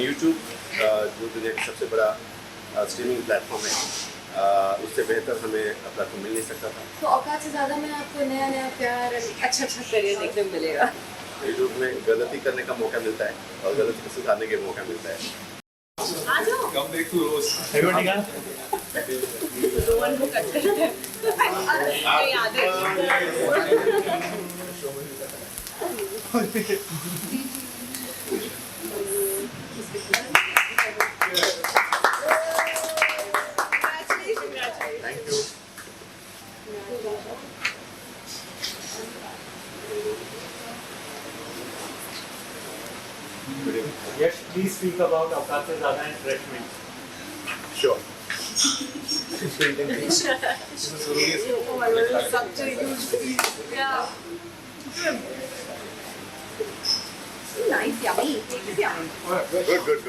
YouTube जो दुनिया का सबसे बड़ा स्ट्रीमिंग प्लेटफॉर्म है, उससे बेहतर हमें प्लेटफॉर्म मिल नहीं सकता था। तो औकात से ज़्यादा में आपको नया नया प्यार, अच्छा अच्छा करियर देखने को मिलेगा। यूट्यूब में गलती करने का मौका मिलता है और गलती को सुधारने का मौका मिलता है। आ जाओ। कम देख तू रोज। रोहन को कट करते हैं। ये याद है। Thank you. Yes, please speak about औकात से ज़्यादा and Freshman. Sure. Oh my God, it's such a huge piece. Yeah. Nice, yummy. Yeah. Good.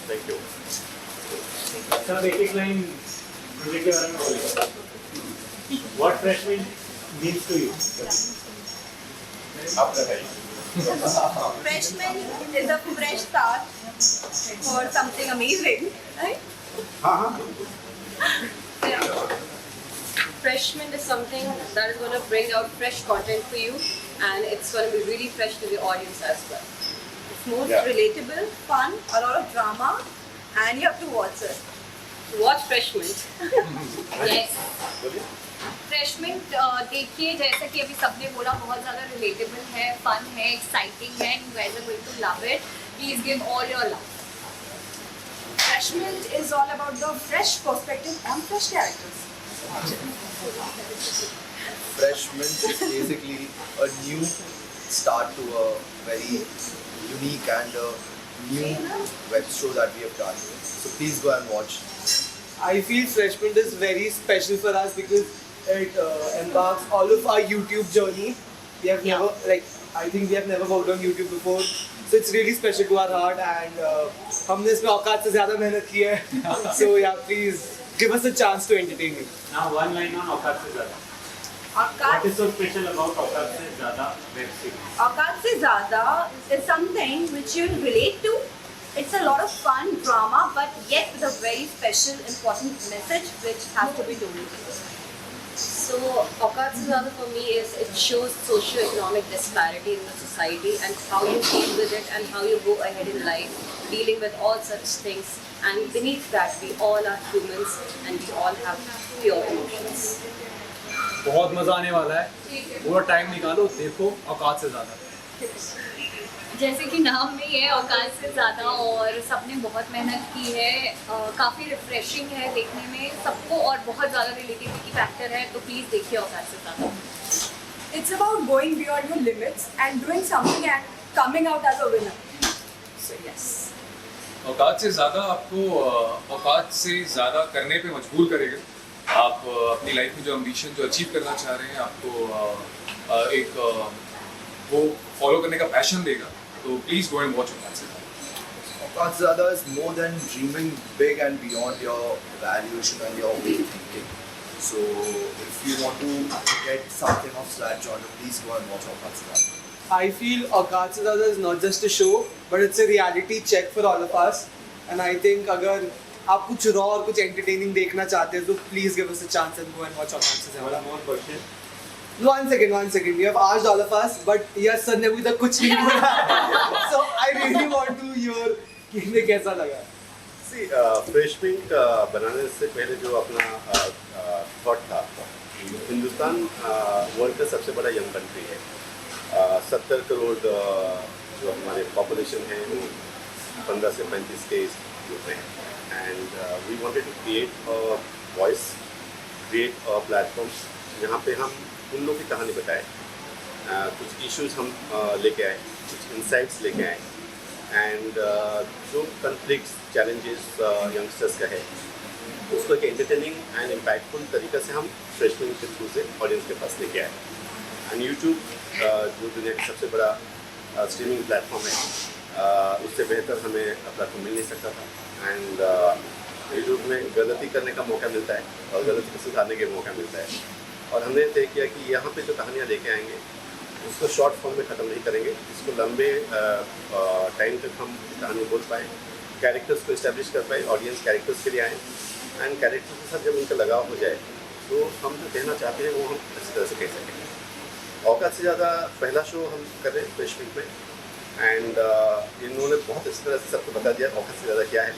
Thank you. Sir एक लाइन प्रोजेक्ट के बारे में बोलिए. What Freshman means to you? आप बताइए। Freshman is a fresh start for something amazing, right? हाँ। Yeah. Freshman is something that is going to bring out fresh content for you, and it's going to be really fresh to the audience as well. It's most Yeah. relatable, fun, a lot of drama, and you have to watch it. Watch Freshman. Yes. बोलिए। फ्रेशमेंट देखिए, जैसे कि अभी सबने बोला, बहुत ज़्यादा relatable है, फन है, एक्साइटिंग है. You guys are going to love it. Please give all your love. Freshman is all about the fresh perspective on fresh characters. Freshman is basically a new start to a very unique and new web show that we have done. So please go and watch. I feel Freshman is very special for us because it embarks all of our YouTube journey. We have never, I think we have never worked on YouTube before, so it's really special to our heart. And हमने इसमें औकात से ज़्यादा मेहनत की है. So yeah, please give us a chance to entertain you. Now one line on औकात से ज़्यादा. What is so special about औकात से ज़्यादा web series? Aukat Se Zyada is something which you'll relate to. It's a lot of fun, drama, but yet with a very special, important message which has to be told. So, Aukat Se Zyada for me is, it shows socio-economic disparity in the society and how you deal with it and how you go ahead in life, dealing with all such things. And beneath that, we all are humans and we all have pure emotions. बहुत मजा आने वाला है. पूरा time निकालो, देखो औकात से ज्यादा. जैसे कि नाम में ही है, औकात से ज़्यादा, और सबने बहुत मेहनत की है. काफ़ी रिफ्रेशिंग है देखने में सबको, और बहुत ज़्यादा रिलेटिविटी फैक्टर है. तो प्लीज़ देखिए औकात से ज़्यादा. It's about going beyond your limits and doing something and coming out as a winner. So yes. औकात से ज्यादा आपको औकात से ज्यादा करने पे मजबूर करेगा. आप अपनी लाइफ में जो एम्बिशन, जो अचीव करना चाह रहे हैं, आपको एक वो फॉलो करने का पैशन देगा. तो प्लीज गो एंड वॉच औकात से ज्यादा. Aukat Se Zyada is more than dreaming big and beyond your valuation and your way of thinking. So if you want to get something of that genre, please go and watch Aukat Se Zyada. I feel औकात से ज़्यादा is not just a show, but it's a reality check for all of us. And I think अगर आप कुछ raw और कुछ entertaining देखना चाहते हैं, तो please give us a chance and go and watch औकात से ज़्यादा. One more question. One second. You have asked all of us, but yes, sir ने अभी तक कुछ नहीं बोला. So I really want to hear कि इन्हें कैसा लगा. See, फ्रेशमेंट बनाने से पहले जो अपना थॉट था, हिंदुस्तान वर्ल्ड का सबसे बड़ा यंग कंट्री है. 70 करोड़ जो हमारे पॉपुलेशन है वो 15 से 35 के ग्रुप में है. And we wanted to create a voice, create a platform जहाँ पे हम उन लोगों की कहानी बताएं. कुछ इश्यूज हम लेके आए, कुछ इंसाइट्स लेके आए, एंड जो कन्फ्लिक्ट्स, चैलेंजेस यंगस्टर्स का है, उसको एक एंटरटेनिंग एंड इम्पैक्टफुल तरीके से हम फ्रेशमेंट के थ्रू से ऑडियंस के पास लेके आए. एंड यूट्यूब जो दुनिया का सबसे बड़ा स्ट्रीमिंग प्लेटफॉर्म है, उससे बेहतर हमें प्लेटफॉर्म मिल नहीं सकता था. एंड यूट्यूब में गलती करने का मौका मिलता है और गलती को सुधारने का मौका मिलता है. और हमने तय किया कि यहाँ पे जो कहानियाँ लेके आएंगे उसको शॉर्ट फॉर्म में ख़त्म नहीं करेंगे, इसको लंबे टाइम तक हम कहानी बोल पाएँ, कैरेक्टर्स को इस्टेब्लिश कर पाए, ऑडियंस कैरेक्टर्स के लिए आए, एंड कैरेक्टर्स के साथ जब उनका लगाव हो जाए तो हम जो कहना चाहते हैं वो हम अच्छी तरह से कह सकेंगे। औकात से ज़्यादा पहला शो हम कर रहे हैं फ्रेश वीक में, एंड इन्होंने बहुत अच्छी तरह से सबको बता दिया औकात से ज़्यादा क्या है।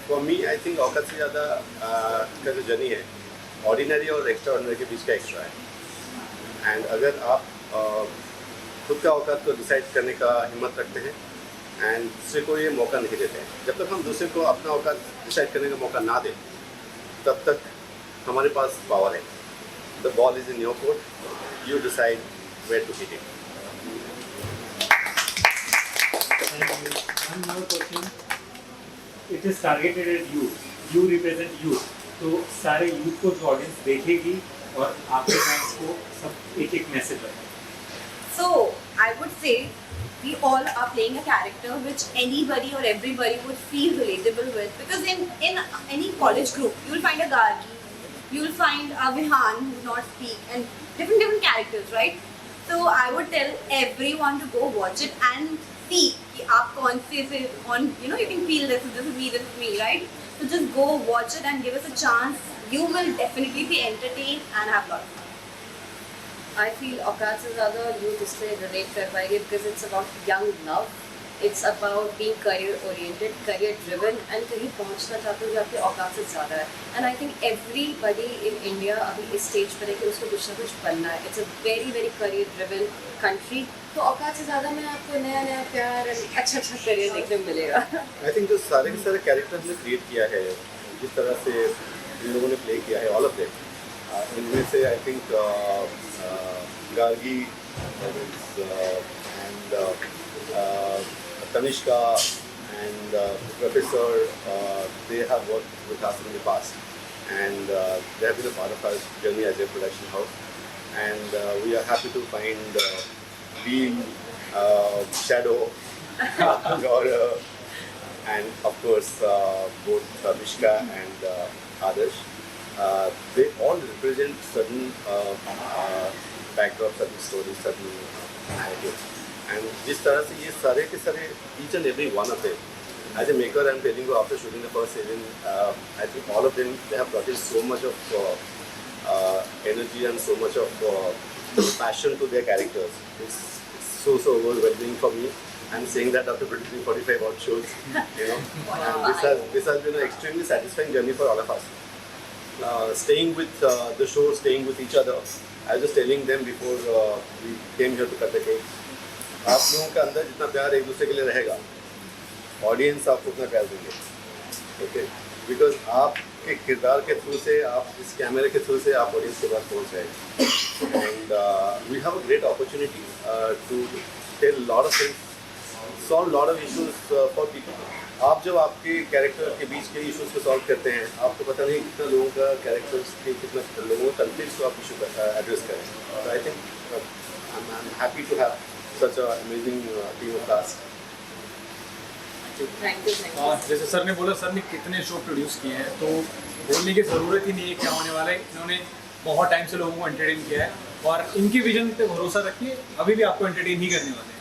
फॉर मी आई थिंक औकात से ज़्यादा का जो जर्नी है ऑर्डिनरी और एक्स्ट्रा ऑर्डिनरी के बीच का एक्स्ट्रा है। एंड अगर आप खुद का औकात को डिसाइड करने का हिम्मत रखते हैं एंड दूसरे को ये मौका नहीं देते हैं, जब तक हम दूसरे को अपना औकात डिसाइड करने का मौका ना दें तब तक हमारे पास पावर है। The ball is in your court, you decide where to hit it. One more question. It is targeted at youth. You represent youth. तो सारे youth को जो audience देखेगी और आपके fans को सब एक एक मैसेज है। So I would say we all are playing a character which anybody or everybody would feel relatable with, because in any college group you will find a Gargi, you will find a Vihan who will not speak, and different characters, right? So I would tell everyone to go watch it and see कि आप कौन से on, you know, you can feel this is me, right? So just go watch it and give us a chance. You will definitely be entertained and have lot of fun. I feel औकात से ज़्यादा youth इससे relate कर पाएंगे because it's about young love, it's about being career oriented, career driven, and कहीं पहुंचना चाहते हो जो आपके औकात से ज़्यादा है। And I think everybody in India अभी इस स्टेज पर है कि उसको कुछ ना कुछ बनना है। It's a very very career driven country, तो औकात से ज़्यादा में आपको नया नया प्यार अच्छा करियर देखने को मिलेगा। आई थिंक जो सारे के सारे कैरेक्टर हमने क्रिएट किया है, जिस तरह से इन लोगों ने प्ले किया है, ऑल ऑफ देम, इनमें से I think Gargi and Tanishka and Professor, they have worked with us in the past, and they have been a part of our journey as a production house, and we are happy to find Beam, Shadow, Gaurav, and of course both Mishka and Adarsh. They all represent certain backdrop, certain stories, certain narratives. And जिस तरह से ये सारे के सारे each and every one of them, as a maker I'm telling you, after shooting the first season, I think all of them, they have brought in so much of energy and so much of passion to their characters. It's so overwhelming for me. I'm saying that after producing 45 odd shows, you know, and this has been an extremely satisfying journey for all of us. Staying with the show, staying with each other. I was just telling them before we came here to cut the cake. आप लोगों के अंदर जितना प्यार एक दूसरे के लिए रहेगा, ऑडियंस आपको उतना प्यार देंगे, ओके? बिकॉज आपके किरदार के थ्रू से, आप इस कैमरे के थ्रू से आप ऑडियंस के पास पहुंच जाएंगे, and we have a great opportunity to tell lot of things, solve lot of issues for people. आप जब आपके कैरेक्टर के बीच के इश्यूज को सॉल्व करते हैं, आपको पता नहीं कितना लोगों का कैरेक्टर्स के कितना लोगों का कंफ्लिक्ट्स को आप इशू एड्रेस करें। तो I think I am happy to have such an amazing team of cast. Thank you. जैसे सर ने बोला, सर ने कितने शो प्रोड्यूस किए हैं, तो बोलने की ज़रूरत ही नहीं है क्या होने वाला है। इन्होंने बहुत टाइम से लोगों को एंटरटेन किया है और इनकी विजन पे भरोसा रखिए, अभी भी आपको एंटरटेन ही करने वाले हैं।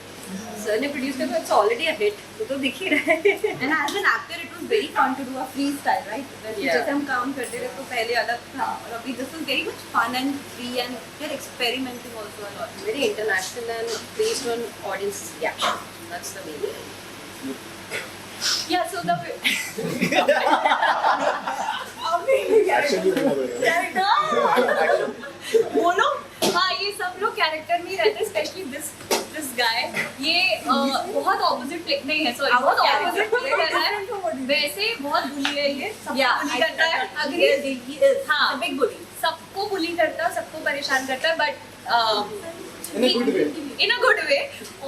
सर ने प्रोड्यूस किया तो इट्स ऑलरेडी अ हिट, तो दिख ही रहा है। And as an actor, it was very fun to do a freestyle, right? जैसे हम काम करते थे तो पहले अलग था, और अभी this is very much fun and free, and we're experimenting also a lot. Very international and based on audience reaction. That's the main thing. Yeah, so the बोलो, हाँ, ये सब लोग कैरेक्टर में रहते, स्पेशली दिस गाय, ये बहुत opposite नहीं है, सॉरी, बहुत ऑपोजिट प्ले कर रहा है। वैसे बहुत बुली है ये, सबको बुली करता है, अग्री, हाँ, बिग बुली, सबको बुली करता है, सबको परेशान करता है, but in a good way.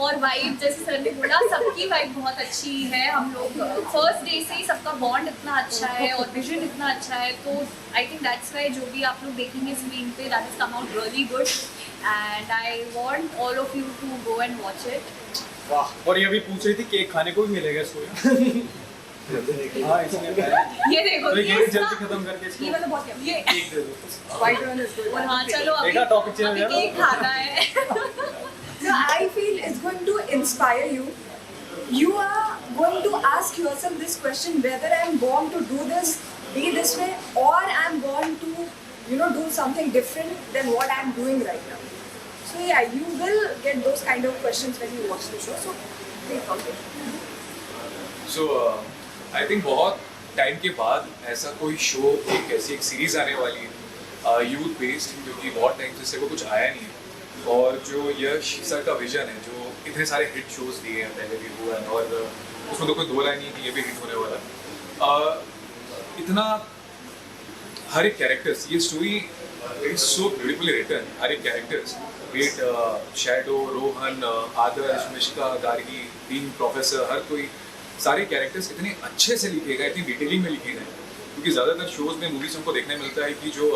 और वाइब, जैसे सर ने बोला, सबकी वाइब बहुत अच्छी है। हम लोग फर्स्ट डे से ही सबका बॉन्ड इतना अच्छा है और विजन इतना अच्छा है, तो आई थिंक दैट्स वाई जो भी आप लोग देखेंगे स्क्रीन पे, that is come out really good, and I want all of you to go and watch it. वाह, और ये अभी पूछ रही थी केक खाने को भी मिलेगा इसको। हाँ इसमें है ये देखो तो ये ये इसका- जल्दी खत्म करके इसको ये वाला बहुत क्या ये एक दे दो white one is good. और हाँ चलो अभी देखा टॉपिक चेंज हो अभी गया केक खाना है No, I feel it's going to inspire you. You are going to ask yourself this question whether I'm born to do this, be this way, or I'm born to, do something different than what I'm doing right now. So yeah, you will get those kind of questions when you watch the show. So think of it. So I think बहुत time के बाद ऐसा कोई show एक series आने वाली है youth based, क्योंकि बहुत टाइम से वो कुछ आया नहीं है। और जो यश सर का विजन है, जो इतने सारे हिट शोज दिए हैं पहले भी हुआ है, और उसमें तो कोई दो लाइन नहीं कि ये भी हिट होने वाला है। इतना हर एक कैरेक्टर्स, ये story is so beautifully written. हर एक characters, beat shadow, Rohan, Adarsh, Mishka, Gargi, तीन प्रोफेसर, हर कोई, सारे कैरेक्टर्स इतने अच्छे से लिखे गए, इतनी डिटेलिंग में लिखे गए। क्योंकि ज़्यादातर शोज में, मूवीज हमको देखने मिलता है कि जो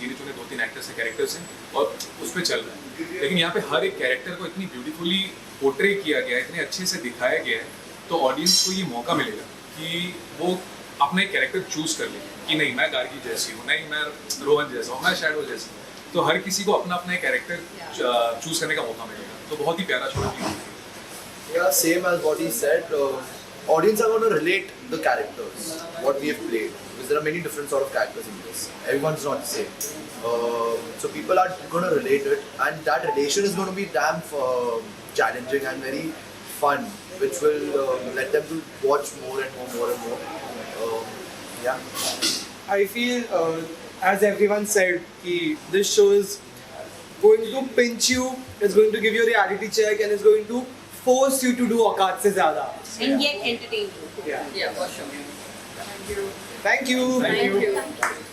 गिने चुने 2-3 एक्टर्स के कैरेक्टर्स हैं और उस पर चल रहा है, लेकिन यहाँ पे हर एक कैरेक्टर को इतनी ब्यूटीफुली पोर्ट्रे किया गया है, इतने अच्छे से दिखाया गया है, तो ऑडियंस को ये मौका मिलेगा कि वो अपना एक कैरेक्टर चूज कर ले कि नहीं मैं गार्गी जैसी हूँ, नहीं मैं रोहन जैसा हूँ, मैं शैडो जैसी हूँ। तो हर किसी को अपना अपना एक कैरेक्टर चूज करने का मौका मिलेगा, तो बहुत ही प्यारा शो है। Yeah, same as what he said. Audience are going to relate the characters, what we have played, because there are many different sort of characters in this. Everyone's not the same. So people are going to relate it, and that relation is going to be damn challenging and very fun, which will let them to watch more and more and more. Yeah. I feel, as everyone said, this show is going to pinch you, it's going to give you a reality check, and it's going to force you to do औकात से ज़्यादा. And yet entertain you. Yeah. Yeah, for sure. Thank you. Thank you. Thank you.